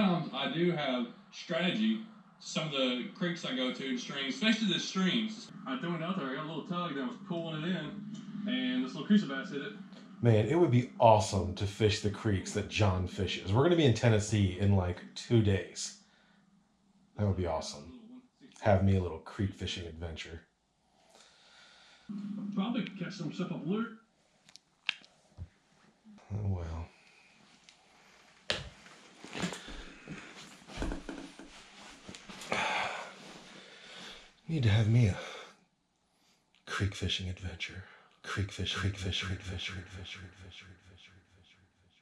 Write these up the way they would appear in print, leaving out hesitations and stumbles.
sometimes I do have strategy. Some of the creeks I go to and streams, especially the streams. I threw it out there. I got a little tug that was pulling it in, and this little Coosa bass hit it. Man, it would be awesome to fish the creeks that John fishes. We're going to be in Tennessee in like 2 days. That would be awesome. Have me a little creek fishing adventure. Probably catch some stuff up lure. Oh, well. Need to have me a creek fishing adventure. Creek fish, creek fish, creek fish, creek fish, creek fish, creek fish, creek fish, creek fish.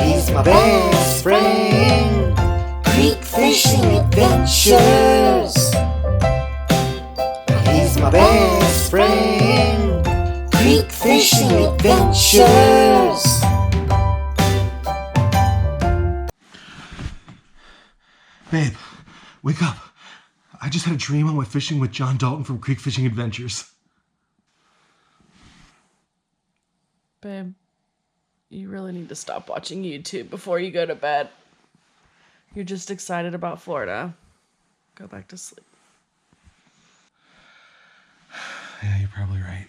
He's my best friend. Creek fishing adventures. He's my best friend. Creek fishing adventures. Babe, wake up. I just had a dream I went fishing with John Dalton from Creek Fishing Adventures. Babe, you really need to stop watching YouTube before you go to bed. You're just excited about Florida. Go back to sleep. Yeah, you're probably right.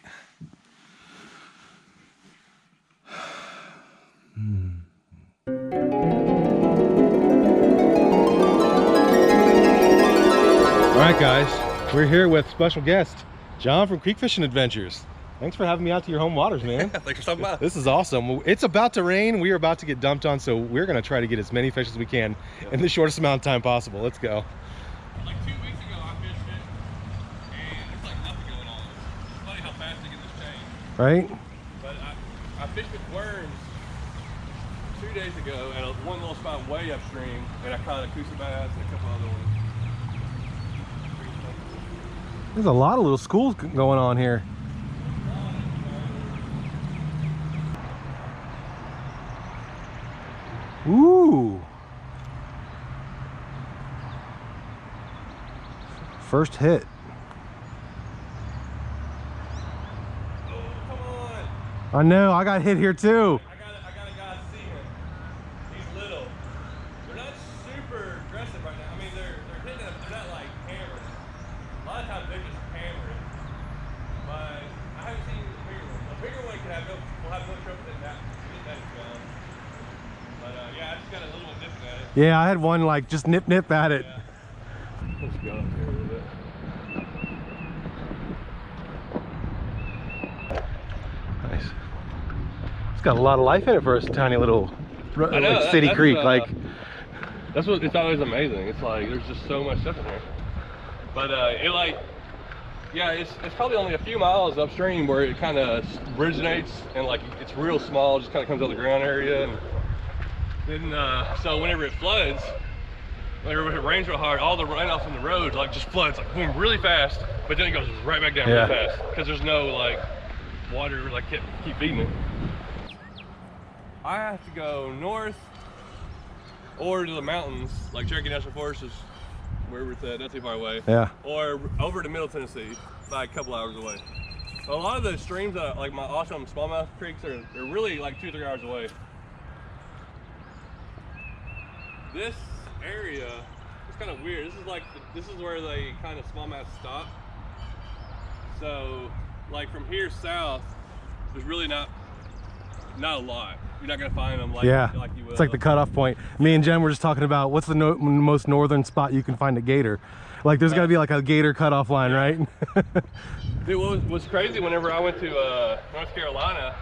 All right, guys, we're here with special guest John from Creek Fishing Adventures. Thanks for having me out to your home waters, man. Thanks for stopping by. This is awesome. It's about to rain. We are about to get dumped on, so we're going to try to get as many fish as we can in the shortest amount of time possible. Let's go. Like 2 weeks ago, I fished it, and there's like nothing going on. It's funny how fast they get this change. Right? But I fished with worms 2 days ago at one little spot way upstream, and I caught a Coosa bass and a couple other ones. There's a lot of little schools going on here. Ooh. First hit. Oh, come on. I know, I got hit here too. I got a guy to see him. He's little. They're not super aggressive right now. I mean, they're hitting them. They're not like hammering. A lot of times they're just hammering. But I haven't seen the bigger one. The bigger one can have no, will have no trouble than that. That is gone. But yeah, I just got a little one nipping at it. Yeah, I had one like just nip at it. Yeah. Let's go up here a little bit. Nice. It's got a lot of life in it for a tiny little like city creek. That's what it's always amazing. It's like there's just so much stuff in here. But it like, yeah, it's probably only a few miles upstream where it kind of originates, and like it's real small, just kind of comes out of the ground area, and then so whenever it floods, whenever it rains real hard, all the runoff from the road like just floods like boom really fast, but then it goes right back down really fast because there's no like water like keep feeding it. I have to go north or to the mountains, like Cherokee National Forest is wherever it's at, not too far away. Yeah. Or over to Middle Tennessee, like a couple hours away. So a lot of the streams, like my awesome smallmouth creeks, are really like 2 or 3 hours away. This area is kind of weird. This is where they kind of smallmouth stop. So like from here south, there's really not a lot. You're not gonna find them like you will. It's like the cutoff point. Me and Jen were just talking about what's the most northern spot you can find a gator. Like there's got to be like a gator cutoff line, right? Dude, what was crazy whenever I went to North Carolina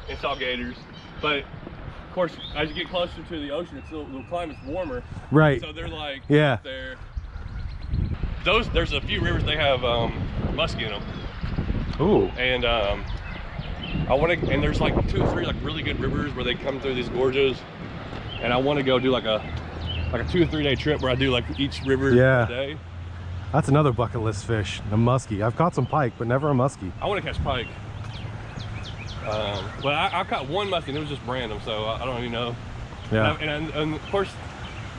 and saw gators, but of course as you get closer to the ocean, the climate's warmer. Right. So they're like there. There's a few rivers they have muskie in them. Ooh. And and there's like 2 or 3 like really good rivers where they come through these gorges, and I want to go do like a 2 or 3 day trip where I do like each river a day. That's another bucket list fish, a muskie. I've caught some pike, but never a muskie. I want to catch pike. But I caught one muskie and it was just random, so I don't even know. Yeah. And of course,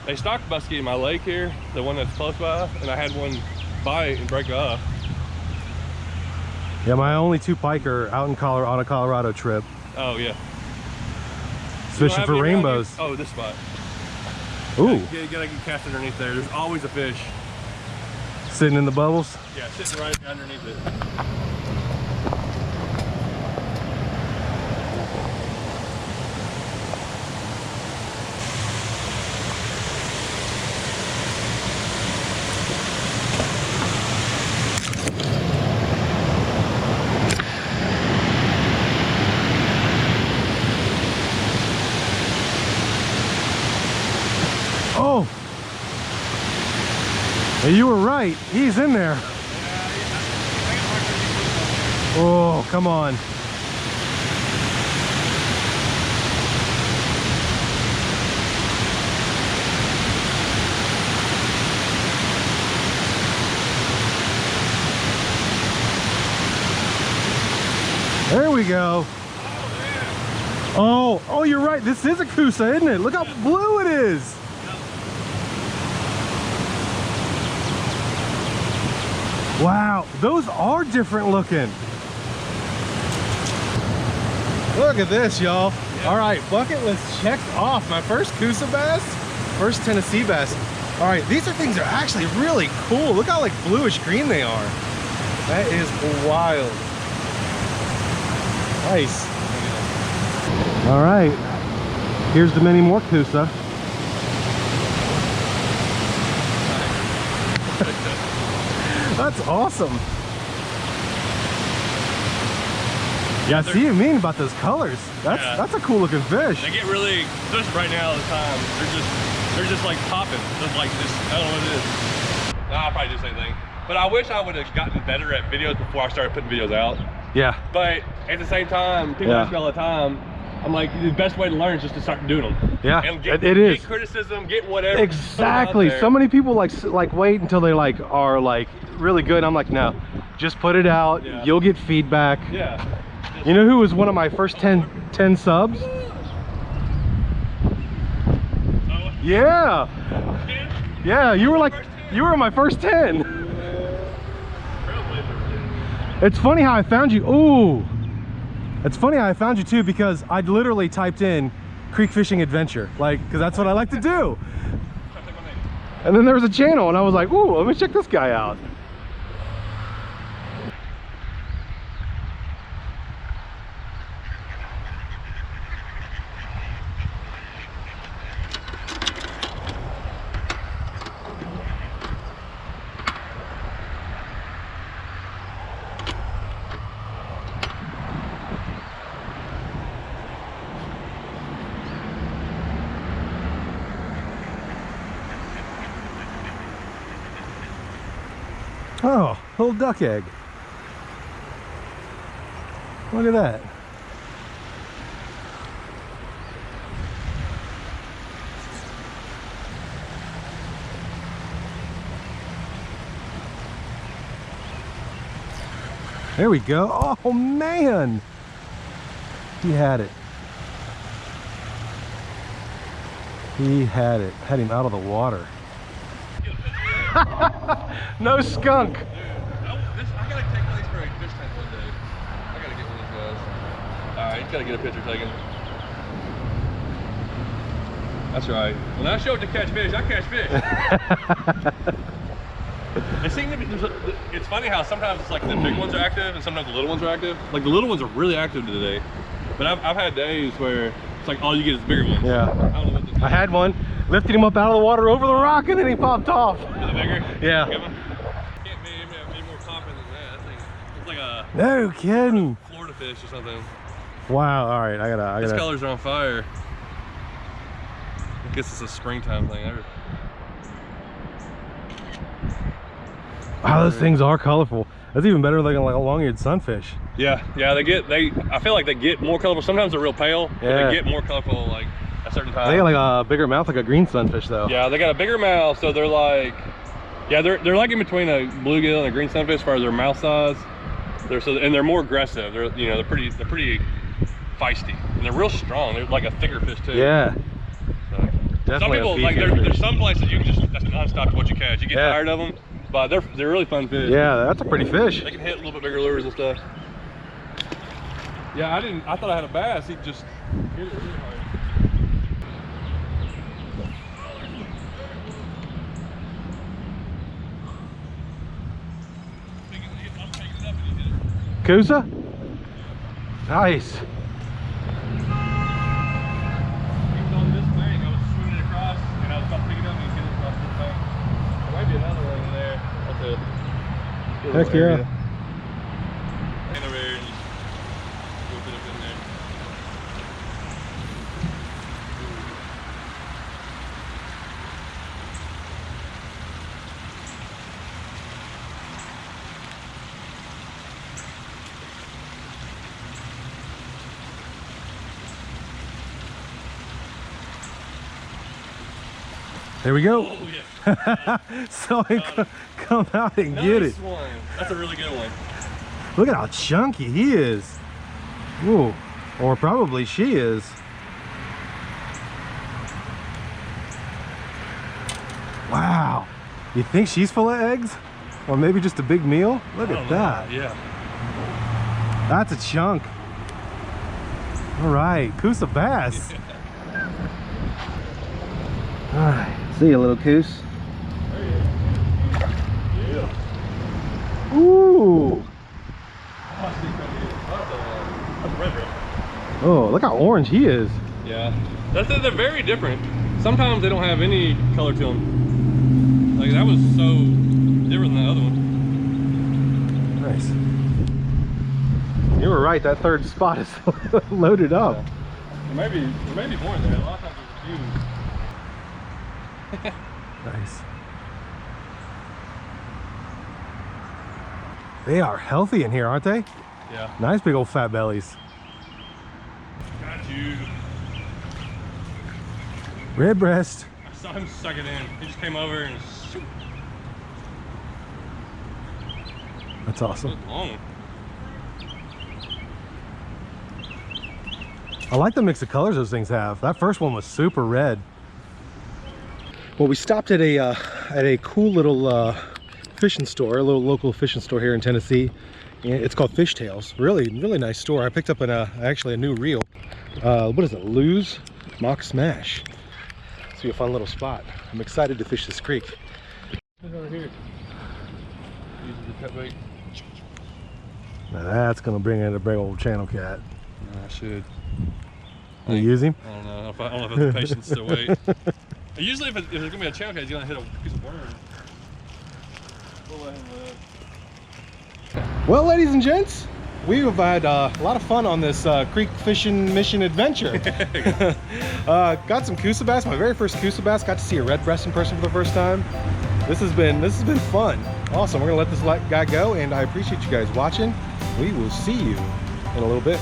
they stock muskie in my lake here, the one that's close by, and I had one bite and break off. Yeah, my only 2 pike are out in Colorado on a Colorado trip. Oh yeah. Fishing for rainbows. Oh, this spot. Ooh. You gotta get cast underneath there. There's always a fish. Sitting in the bubbles? Yeah, sitting right underneath it. Oh! Hey, you were right. He's in there. Oh, come on. There we go. Oh, you're right. This is a Coosa, isn't it? Look how blue it is. Wow, those are different looking. Look at this, y'all. Yeah. All right, bucket list checked off. My first Coosa bass, first Tennessee bass. All right, these are things that are actually really cool. Look how like bluish green they are. That is wild. Nice. All right, here's the many more Coosa. That's awesome. Yeah, I see what you mean about those colors. That's a cool looking fish. They get really, especially right now at the time, they're just like popping. They're like this, I don't know what it is. Nah, I'll probably do the same thing. But I wish I would have gotten better at videos before I started putting videos out. Yeah. But at the same time, people ask me all the time, I'm like, the best way to learn is just to start doing them. Yeah, and get criticism, get whatever. Exactly. So many people like wait until they are really good. I'm like, no, just put it out. Yeah. You'll get feedback. Yeah. You know who was one of my first 10 subs? Yeah. Yeah, you were my first 10. It's funny how I found you. Ooh. It's funny how I found you too, because I literally typed in creek fishing adventure, because that's what I like to do. And then there was a channel and I was like, ooh, let me check this guy out. Oh, little duck egg. Look at that. There we go. Oh man. He had it. He had it. Had him out of the water. No skunk. Dude, I gotta take one of these for a fish tank one day. I gotta get one of these guys. Alright, he's gotta get a picture taken. That's right. When I show up to catch fish, I catch fish. It seems to be, it's funny how sometimes it's like the big ones are active and sometimes the little ones are active. Like the little ones are really active today. But I've had days where it's like all you get is bigger ones. Yeah. I don't know what I had one, lifted him up out of the water over the rock, and then he popped off. Is it bigger? Yeah. Can't be any more confident than that. That thing, it's like a no kidding. Florida fish or something. Wow. All right, I gotta. These colors are on fire. I guess it's a springtime thing. Wow, those things are colorful. That's even better than like a long-eared sunfish. Yeah, I feel like they get more colorful. Sometimes they're real pale, but they get more colorful like at certain times. They got like a bigger mouth, like a green sunfish though. Yeah, they got a bigger mouth, so they're like, yeah, they're like in between a bluegill and a green sunfish as far as their mouth size. And they're more aggressive. They're pretty feisty, and they're real strong. They're like a thicker fish too. Yeah. So, some people like there's some places you can just that's nonstop to what you catch. You get tired of them. But they're really fun fish. Yeah, that's a pretty fish. They can hit a little bit bigger lures and stuff. Yeah, I thought I had a bass. He just hit it really hard. Coosa? Nice. He was on this bank. I was swimming it across, and I was about to pick it up, and he hit it across this bank. There might be another one in there. That's a good Heck little area. yeah. And over there, and just whip it up in there. There we go. Oh, yeah. So come out and get it. Nice one. That's a really good one. Look at how chunky he is. Ooh, or probably she is. Wow. You think she's full of eggs? Or maybe just a big meal? Look I at don't know. that. Yeah. That's a chunk. All right, Coosa bass. All right, see you, little Coos. Yeah. Ooh. That's a red red. Oh, look how orange he is. Yeah. They're very different. Sometimes they don't have any color to them. Like that was so different than the other one. Nice. You were right, that third spot is loaded up. Yeah. There may be more in there. A lot of times there's a few. Nice. They are healthy in here, aren't they? Yeah. Nice big old fat bellies. Got you. Red breast. I saw him suck it in. He just came over and shoot. That's awesome. That's long. I like the mix of colors those things have. That first one was super red. Well, we stopped at a cool little fishing store, a little local fishing store here in Tennessee. It's called Fish Tales. Really nice store. I picked up actually a new reel. What is it? Lose Mock Smash. It's be a fun little spot. I'm excited to fish this creek. Look over here. Uses the cut bait. Now that's gonna bring in a big old channel cat. No, I should. You use him? I don't know. I don't know if I have the patience to wait. Usually, if there's gonna be a channel cat, he's gonna hit a piece of worm. We'll let him live. Well, ladies and gents, we've had a lot of fun on this creek fishing mission adventure. Got some Coosa bass, my very first Coosa bass. Got to see a red breast in person for the first time. This has been fun. Awesome. We're gonna let this guy go, and I appreciate you guys watching. We will see you in a little bit.